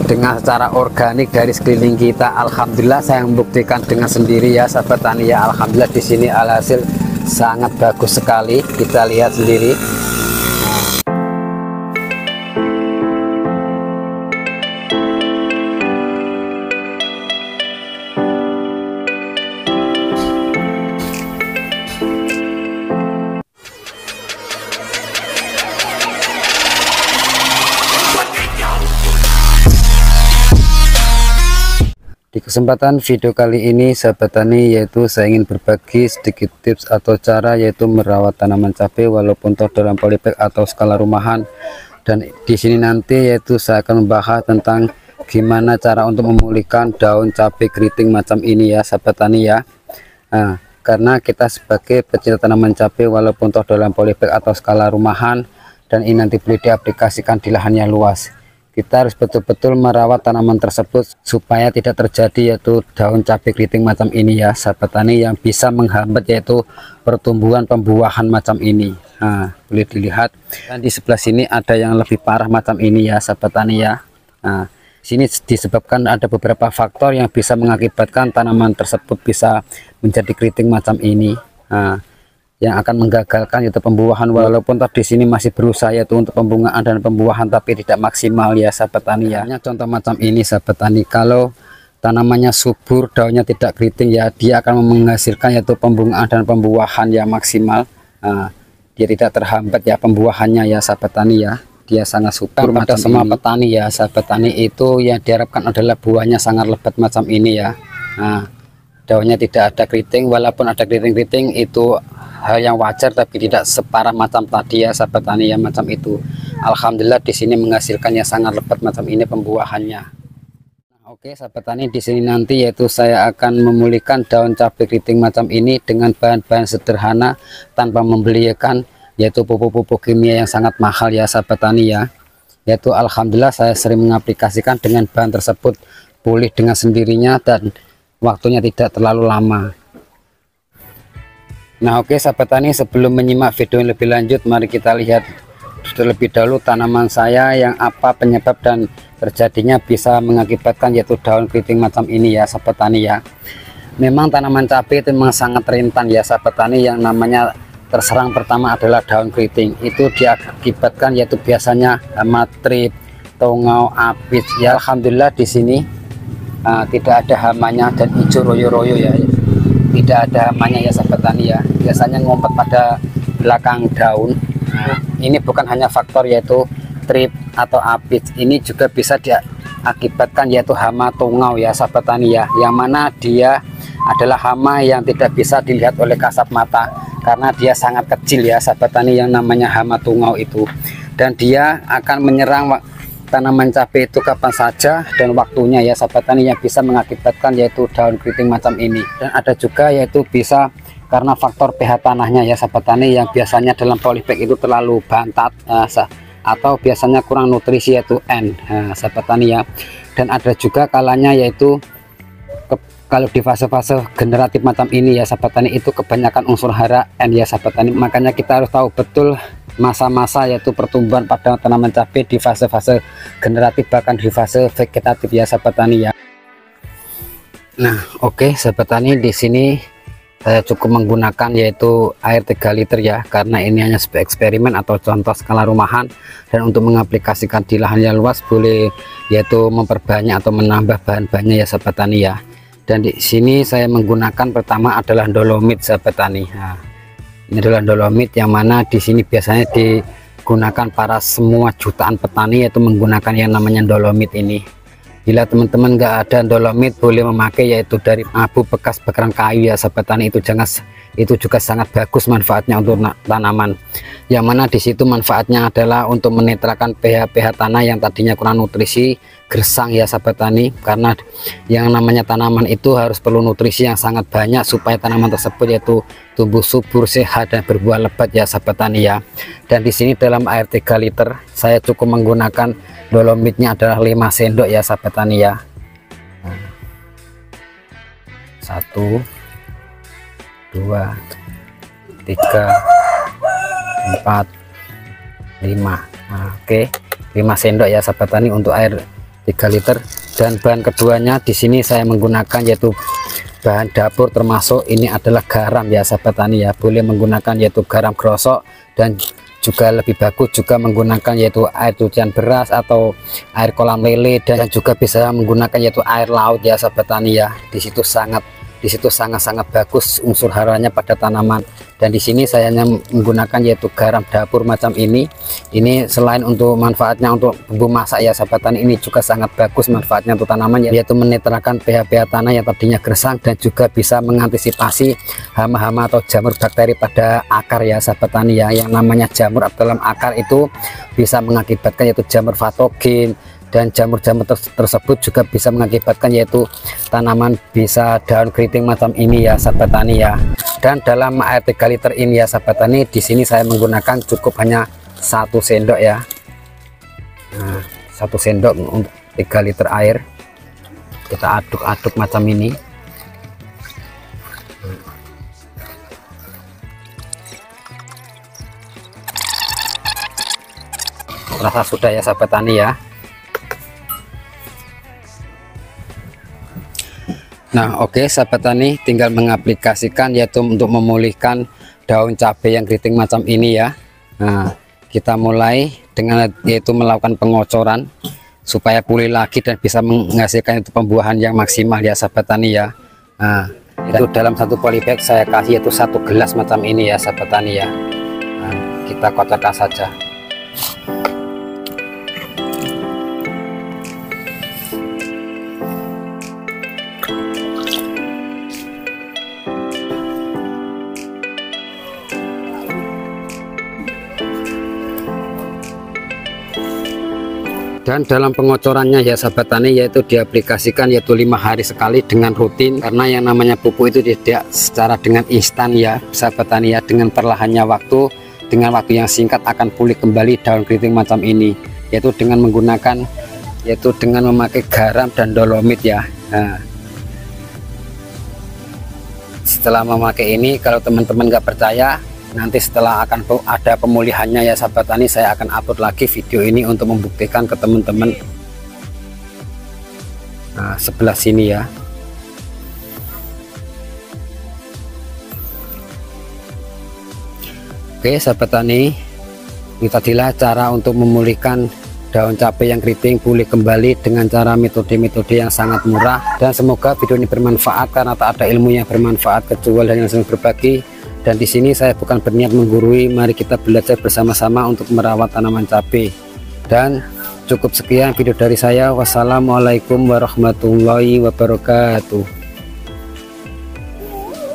dengan secara organik dari sekeliling kita. Alhamdulillah saya membuktikan dengan sendiri ya sahabat tani ya. Alhamdulillah di sini alhasil sangat bagus sekali, kita lihat sendiri. Di kesempatan video kali ini sahabat tani, yaitu saya ingin berbagi sedikit tips atau cara yaitu merawat tanaman cabai walaupun toh dalam polybag atau skala rumahan. Dan di sini nanti yaitu saya akan membahas tentang gimana cara untuk memulihkan daun cabai keriting macam ini ya sahabat tani ya. Nah, karena kita sebagai pecinta tanaman cabai walaupun toh dalam polybag atau skala rumahan dan ini nanti boleh diaplikasikan di lahan yang luas, kita harus betul-betul merawat tanaman tersebut supaya tidak terjadi yaitu daun cabai keriting macam ini ya sahabat tani, yang bisa menghambat yaitu pertumbuhan pembuahan macam ini. Nah, boleh dilihat dan di sebelah sini ada yang lebih parah macam ini ya sahabat tani ya. Nah, sini disebabkan ada beberapa faktor yang bisa mengakibatkan tanaman tersebut bisa menjadi keriting macam ini. Nah, yang akan menggagalkan yaitu pembuahan, walaupun tadi sini masih berusaha yaitu untuk pembungaan dan pembuahan tapi tidak maksimal ya sahabat tani ya. Contoh macam ini sahabat tani, kalau tanamannya subur daunnya tidak keriting ya, dia akan menghasilkan yaitu pembungaan dan pembuahan yang maksimal. Nah, dia tidak terhambat ya pembuahannya ya sahabat tani ya, dia sangat subur pada semua petani ya sahabat tani. Itu yang diharapkan adalah buahnya sangat lebat macam ini ya. Nah, daunnya tidak ada keriting, walaupun ada keriting-keriting itu hal yang wajar tapi tidak separah macam tadi ya sahabat tani ya, macam itu. Alhamdulillah di sini menghasilkannya sangat lebat macam ini pembuahannya. Nah, oke sahabat tani, di sini nanti yaitu saya akan memulihkan daun cabai keriting macam ini dengan bahan-bahan sederhana tanpa membelikan yaitu pupuk-pupuk kimia yang sangat mahal ya sahabat tani ya. Yaitu alhamdulillah saya sering mengaplikasikan dengan bahan tersebut pulih dengan sendirinya dan waktunya tidak terlalu lama. Nah oke sahabat tani, sebelum menyimak video yang lebih lanjut, mari kita lihat terlebih dahulu tanaman saya yang apa penyebab dan terjadinya bisa mengakibatkan yaitu daun keriting macam ini ya sahabat tani ya. Memang tanaman cabai itu memang sangat rentan ya sahabat tani, yang namanya terserang pertama adalah daun keriting. Itu diakibatkan yaitu biasanya hama trip, tongau, apis ya. Alhamdulillah di sini tidak ada hamanya dan hijau royo-royo ya, tidak ada hamanya ya sahabat tani ya. Biasanya ngumpet pada belakang daun. Nah, ini bukan hanya faktor yaitu trip atau apis, ini juga bisa diakibatkan yaitu hama tongau ya sahabat tani ya, yang mana dia adalah hama yang tidak bisa dilihat oleh kasat mata karena dia sangat kecil ya sahabat tani, yang namanya hama tongau itu. Dan dia akan menyerang tanaman cabai itu kapan saja dan waktunya ya sahabat tani, yang bisa mengakibatkan yaitu daun keriting macam ini. Dan ada juga yaitu bisa karena faktor pH tanahnya ya sahabat tani, yang biasanya dalam polybag itu terlalu bantat atau biasanya kurang nutrisi yaitu N sahabat tani ya. Dan ada juga kalanya yaitu kalau di fase-fase generatif macam ini ya sahabat tani, itu kebanyakan unsur hara N ya sahabat tani. Makanya kita harus tahu betul masa-masa yaitu pertumbuhan pada tanaman cabai di fase-fase generatif bahkan di fase vegetatif ya sahabat tani ya. Nah oke sahabat tani, di sini saya cukup menggunakan yaitu air 3 liter ya, karena ini hanya sebagai eksperimen atau contoh skala rumahan, dan untuk mengaplikasikan di lahan yang luas boleh yaitu memperbanyak atau menambah bahan-bahannya ya sahabat tani ya. Dan di sini saya menggunakan pertama adalah dolomit sahabat tani. Nah, ini adalah dolomit yang mana di sini biasanya digunakan para semua jutaan petani yaitu menggunakan yang namanya dolomit ini. Bila teman-teman nggak ada dolomit, boleh memakai yaitu dari abu bekas bakaran kayu ya sahabat tani. Itu juga sangat bagus manfaatnya untuk tanaman, yang mana di situ manfaatnya adalah untuk menetralkan pH tanah yang tadinya kurang nutrisi, gersang ya sahabat tani. Karena yang namanya tanaman itu harus perlu nutrisi yang sangat banyak supaya tanaman tersebut yaitu tumbuh subur, sehat dan berbuah lebat ya sahabat tani ya. Dan di sini dalam air 3 liter saya cukup menggunakan dolomitnya adalah 5 sendok ya sahabat tani ya. 1 2 3 4 5. Nah, oke, 5 sendok ya sahabat tani untuk air 3 liter. Dan bahan keduanya di sini saya menggunakan yaitu bahan dapur, termasuk ini adalah garam ya sahabat tani ya. Boleh menggunakan yaitu garam grosok, dan juga lebih bagus juga menggunakan yaitu air cucian beras atau air kolam lele, dan juga bisa menggunakan yaitu air laut ya sahabat tani ya. Di situ sangat-sangat bagus unsur haranya pada tanaman. Dan di sini saya hanya menggunakan yaitu garam dapur macam ini. Ini selain untuk manfaatnya untuk bumbu masak ya sahabat tani, ini juga sangat bagus manfaatnya untuk tanaman, yaitu menetralkan pH tanah yang tadinya gersang, dan juga bisa mengantisipasi hama-hama atau jamur bakteri pada akar ya sahabat tani ya. Yang namanya jamur dalam akar itu bisa mengakibatkan yaitu jamur patogen, dan jamur-jamur tersebut juga bisa mengakibatkan yaitu tanaman bisa daun keriting macam ini ya sahabat tani ya. Dan dalam air 3 liter ini ya sahabat tani, di sini saya menggunakan cukup hanya 1 sendok ya. Nah, 1 sendok untuk 3 liter air. Kita aduk-aduk macam ini. Rasa sudah ya sahabat tani ya. Nah oke sahabat tani, tinggal mengaplikasikan yaitu untuk memulihkan daun cabai yang keriting macam ini ya. Nah kita mulai dengan yaitu melakukan pengocoran supaya pulih lagi dan bisa menghasilkan itu pembuahan yang maksimal ya sahabat tani ya. Nah itu dalam 1 polybag saya kasih yaitu 1 gelas macam ini ya sahabat tani ya. Nah, kita kocorkan saja. Dan dalam pengocorannya ya sahabat tani, yaitu diaplikasikan yaitu 5 hari sekali dengan rutin, karena yang namanya pupuk itu tidak secara dengan instan ya sahabat tani ya. Dengan perlahannya waktu, dengan waktu yang singkat akan pulih kembali daun keriting macam ini, yaitu dengan menggunakan yaitu dengan memakai garam dan dolomit ya. Nah, setelah memakai ini, kalau teman-teman nggak percaya, nanti setelah akan ada pemulihannya ya sahabat tani, saya akan upload lagi video ini untuk membuktikan ke teman-teman. Nah sebelah sini ya. Oke sahabat tani, ini tadilah cara untuk memulihkan daun cabai yang keriting pulih kembali dengan cara metode-metode yang sangat murah. Dan semoga video ini bermanfaat, karena tak ada ilmu yang bermanfaat kecuali yang senang berbagi. Dan di sini saya bukan berniat menggurui, mari kita belajar bersama-sama untuk merawat tanaman cabai. Dan cukup sekian video dari saya. Wassalamualaikum warahmatullahi wabarakatuh.